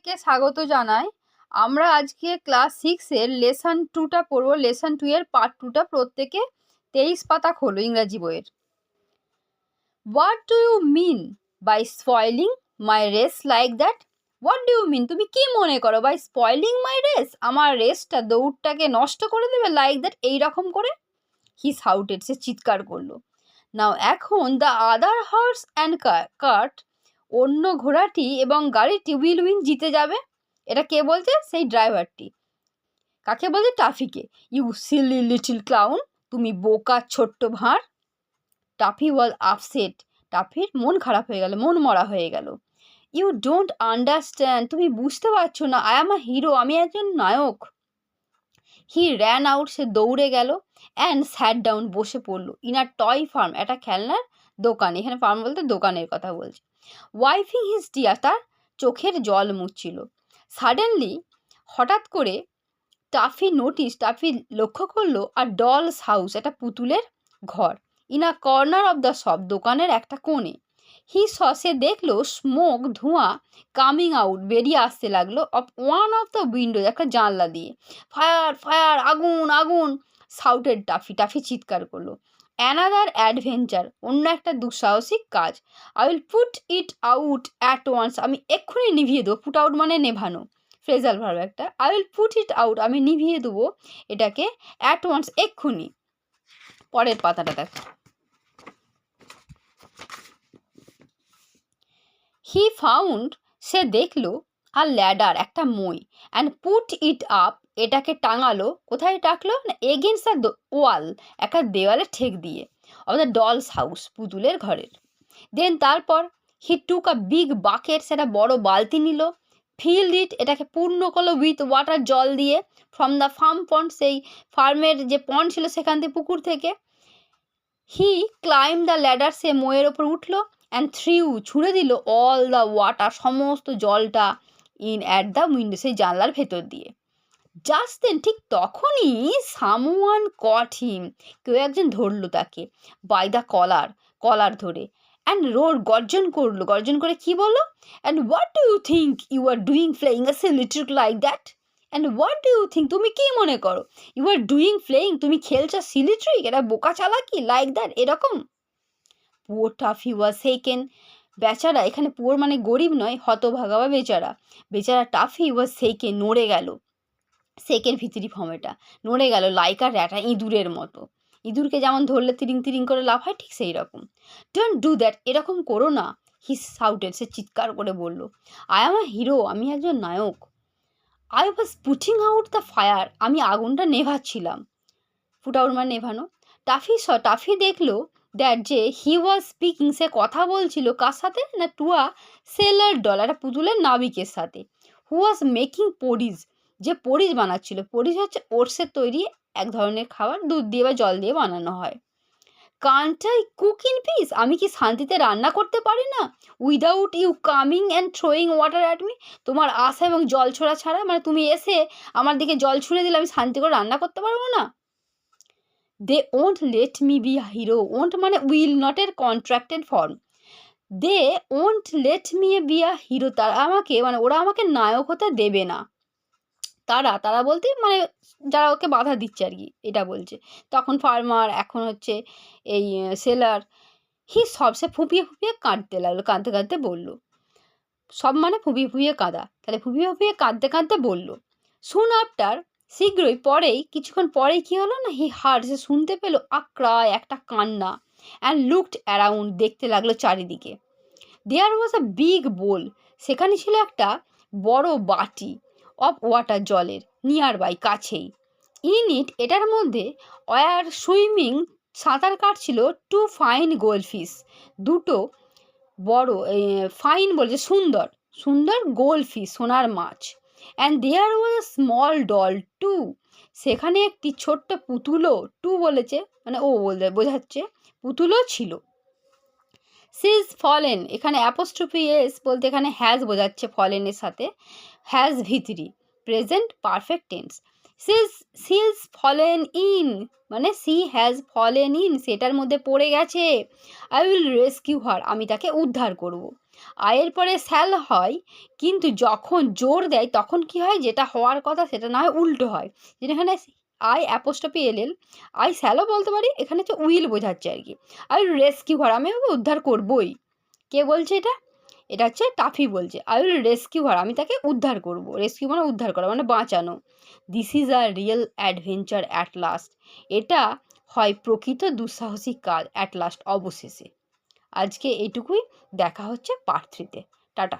সবাইকে স্বাগত জানাই। আমরা আজকে ক্লাস 6 এর লেসন 2টা পড়ব। লেসন 2 এর পার্ট 2টা প্রত্যেকে 23 পাতা খোলো ইংরাজি বইয়ের। What do you mean by spoiling my race like that? What do you mean, তুমি কি মনে করো বাই স্পয়েলিং মাই রেস, আমার রেসটা দৌড়টাকে নষ্ট করে দেবে লাইক দ্যাট, এইরকম করে? হি শাউটেড, সে চিৎকার করলো। নাও এখন the other horse and cart, অন্য ঘোড়াটি এবং গাড়িটি উইল উইন, জিতে যাবে। এটা কে বলছে? সেই ড্রাইভারটি। কাকে বলছে? টাফিকে। ইউ সিলি লিটল ক্লাউন, তুমি বোকা ছোট্ট ভাঁড়। টাফি ওয়াজ আপসেট, টাফির মন খারাপ হয়ে গেল, মন মরা হয়ে গেল। ইউ ডোন্ট আন্ডারস্ট্যান্ড, তুমি বুঝতে পারছো না, আই এম আ হিরো, আমি একজন নায়ক। হি র্যান আউট, সে দৌড়ে গেল। অ্যান্ড স্যাট ডাউন, বসে পড়লো। ইন আ টয় ফার্ম, একটা খেলনার দোকান। এখানে ফার্ম বলতে দোকানের কথা বলছে। ওয়াইফিং হিজ টিয়ার, তার চোখের জল মুছছিল। সাডেনলি, হঠাৎ করে, টাফি লক্ষ্য করলো আর ডলস হাউস, একটা পুতুলের ঘর। In a corner of the shop, দোকানের একটা কোণে। সে দেখলো স্মোক, ধোঁয়া, কামিং আউট, বেরিয়ে আসতে লাগলো, of one of the Windows, একটা জানলা দিয়ে। ফায়ার ফায়ার, আগুন আগুন, শাউটেড টাফি চিৎকার করলো। অ্যানাদার অ্যাডভেঞ্চার, অন্য একটা দুঃসাহসিক কাজ। I will put it out at once, আমি এক্ষুনি নিভিয়ে দেবো। পুট আউট মানে নেভানো, ফ্রেজাল ভার্ব একটা। I will put it out, আমি নিভিয়ে দেবো এটাকে, অ্যাট ওয়ান্স, এক্ষুনি। পরের পাতাটা দেখো। হি ফাউন্ড, সে দেখলো, আর ল্যাডার, একটা মই। অ্যান্ড পুট ইট আপ, এটাকে টাঙালো। কোথায় টাকলো? না, এগেনস্ট দ্য ওয়াল, একটা দেওয়ালে ঠেক দিয়ে। অফ দ্য ডলস হাউস, পুতুলের ঘরের। দেন তারপর, হি টুক আ বিগ বাকেট, সেটা বড় বালতি নিল। ফিল্ড ইট, এটাকে পূর্ণ করলো, উইথ ওয়াটার, জল দিয়ে। ফ্রম দ্য ফার্ম পন্ড, সেই ফার্মের যে পন্ড ছিল সেখান থেকে, পুকুর থেকে। হি ক্লাইম দ্য ল্যাডার, সে ময়ের ওপর উঠলো। অ্যান্ড থ্রিউ, ছুঁড়ে দিল, অল দ্য ওয়াটার, সমস্ত জলটা, ইন অ্যাট দ্য উইন্ডো, সেই জানলার ভেতর দিয়ে। জাস্ট দেন, ঠিক তখনই, সামওয়ান কট হিম, কেউ একজন ধরলো তাকে। বাই দ্য কলার ধরে। অ্যান্ড রোড, গর্জন করলো। গর্জন করে কি বলো? And what do you think you are doing playing a silly trick like that? And what do you think, তুমি কি মনে করো? ইউ আর ডুইং প্লেয়িং, তুমি খেলছো সিলি ট্রিক, এটা বোকা চালাকি, লাইক দ্যাট, এরকম। পুয়ার টাফি ওয়াজ সেকেন, বেচারা, এখানে পুয়ার মানে গরিব নয়, হতভাগা বা বেচারা। বেচারা টাফি ওয়াজ সেকেন, নড়ে গেল। সেকের ভিতরি ফর্ম এটা, নড়ে গেল। লাইক আর র্যাটা, ইঁদুরের মতো। ইঁদুরকে যেমন ধরলে তিরিং তিরিং করে লাভ হয়, ঠিক সেই রকম। ডোন্ট ডু দ্যাট, এরকম করো না। হি শাউটেড, সে চিৎকার করে বলল। আই এম আ হিরো, আমি একজন নায়ক। I was putting out the fire, আমি আগুনটা নেভাচ্ছিলাম। পুট আউট মানে নেভানো। টাফি দেখলো দ্যাট, যে হি ওয়াজ স্পিকিং, সে কথা বলছিল কার সাথে? না, টু আ সেলার ডল, একটা পুতুলের নাবিকের সাথে। হু ওয়াজ মেকিং পরিজ, যে পরিজ বানাচ্ছিল। পরিজ হচ্ছে ওটসের তৈরি এক ধরনের খাবার, দুধ দিয়ে বা জল দিয়ে বানানো হয়। Can't I cook in peace, আমি কি শান্তিতে রান্না করতে পারি না? Without you coming and throwing water at me, তোমার আসা এবং জল ছোড়া ছাড়া, মানে তুমি এসে আমার দিকে জল ছুঁড়ে দিলে আমি শান্তি করে রান্না করতে পারবো না? They won't let me be hero, won't মানে উইল নটের contracted form. They won't let me be a hero, তারা আমাকে, মানে ওরা আমাকে নায়ক হতে দেবে না। তারা বলতে মানে যারা ওকে বাধা দিচ্ছে আর কি, এটা বলছে। তখন ফার্মার, এখন হচ্ছে এই সেলার। সে ফুঁপিয়ে ফুঁপিয়ে কাঁদতে লাগলো, কাঁদতে কাঁদতে বললো। সব মানে ফুঁপিয়ে ফুঁপিয়ে কাঁদা, তাহলে ফুঁপিয়ে ফুঁপিয়ে কাঁদতে কাঁদতে বললো। সুন আফটার, শীঘ্রই, পরেই, কিছুক্ষণ পরেই কি হলো না, সে শুনতে পেলো আ ক্রাই, একটা কান্না। অ্যান্ড লুকড অ্যারাউন্ড, দেখতে লাগলো চারিদিকে। দেয়ার ওয়াজ আ বিগ বোল, সেখানে ছিল একটা বড় বাটি, অফ ওয়াটার, জলের, নিয়ার বাই, কাছেই। ইন ইট, এটার মধ্যে, ওয়ার সুইমিং, সাঁতার কাটছিল, টু ফাইন গোল্ডফিশ, দুটো বড়, ফাইন বলছে সুন্দর, সুন্দর, গোল্ডফিশ, সোনার মাছ। And there was a small doll too, সেখানে একটি ছোট্ট পুতুলও, টু বলেছে মানে ও বোঝাচ্ছে, পুতুলও ছিল। সিজ ফলেন, এখানে অ্যাপোস্ট্রফি এস বলতে এখানে হ্যাজ বোঝাচ্ছে ফলেনের সাথে, হ্যাজ ভিতরি, present perfect tense. She is fallen in, মানে সি হ্যাজ ফলেন ইন, সেটার মধ্যে পড়ে গেছে। আই উইল রেস্কিউ হার, আমি তাকে উদ্ধার করব। আয়ের পরে স্যাল হয়, কিন্তু যখন জোর দেয় তখন কি হয়, যেটা হওয়ার কথা সেটা না হয় উল্টো হয়। যেখানে I apostrophe L L, I shall বলতে পারি, এখানে হচ্ছে উইল বোঝাচ্ছে আর কি। আই উইল রেস্কিউ হার, আমি ওকে উদ্ধার করবই। কে বলছে এটা? এটা হচ্ছে টাফি বলছে। আই উইল রেস্কিউ হার, আমি তাকে উদ্ধার করব। রেস্কিউ মানে উদ্ধার করা, মানে বাঁচানো। This is a real adventure at last, এটা হয় প্রকৃত দুঃসাহসিক কাজ অ্যাট লাস্ট, অবশেষে। আজকে এইটুকুই, দেখা হচ্ছে পার্ট 3-তে। টাটা।